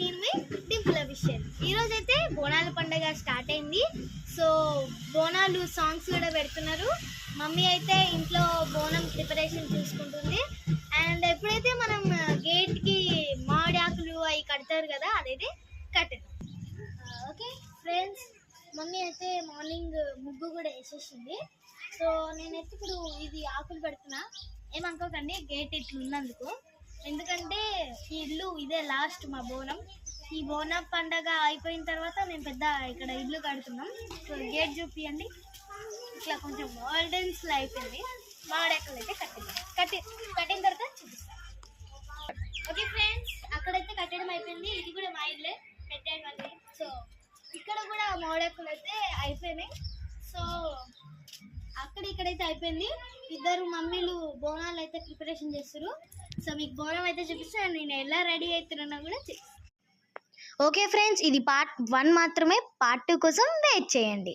నేను మీ డింపుల్ అభిషేక్. ఈరోజు అయితే బోనాల పండుగ స్టార్ట్ అయింది. సో బోనాలు సాంగ్స్ కూడా పెడుతున్నారు. మమ్మీ అయితే ఇంట్లో బోనం ప్రిపరేషన్ చూసుకుంటుంది. అండ్ ఎప్పుడైతే మనం గేట్కి మామిడి ఆకులు అవి కడతారు కదా, అదైతే కట్టదు. ఓకే ఫ్రెండ్స్, మమ్మీ అయితే మార్నింగ్ ముగ్గు కూడా వేసేసింది. సో నేనైతే ఇప్పుడు ఇది ఆకులు పెడుతున్నా. ఏమనుకోకండి గేట్ ఇట్లా ఉన్నందుకు, ఎందుకంటే ఈ ఇల్లు ఇదే లాస్ట్ మా బోనం. ఈ బోనం పండగ అయిపోయిన తర్వాత మేము పెద్ద ఇక్కడ ఇల్లు కడుతున్నాం. సో గేట్ చూపియండి. ఇట్లా కొంచెం గోల్డెన్స్లో అయిపోయింది. మామిడాకులు అయితే కట్టిన తర్వాత చూపిస్తాం. ఓకే ఫ్రెండ్స్, అక్కడైతే కట్టడం అయిపోయింది. ఇది కూడా మా ఇల్లే పెట్టాను మళ్ళీ. సో ఇక్కడ కూడా మామిడాకులు అయితే అయిపోయినాయి. సో ఇక్కడైతే అయిపోయింది. ఇద్దరు మమ్మీలు బోనాలు అయితే ప్రిపరేషన్ చేస్తారు. సో మీకు బోనం అయితే చూపిస్తాను, నేను ఎలా రెడీ అవుతున్నా కూడా చూపిస్తాను. ఓకే ఫ్రెండ్స్, ఇది పార్ట్ 1 మాత్రమే. పార్ట్ 2 కోసం వెయిట్ చేయండి.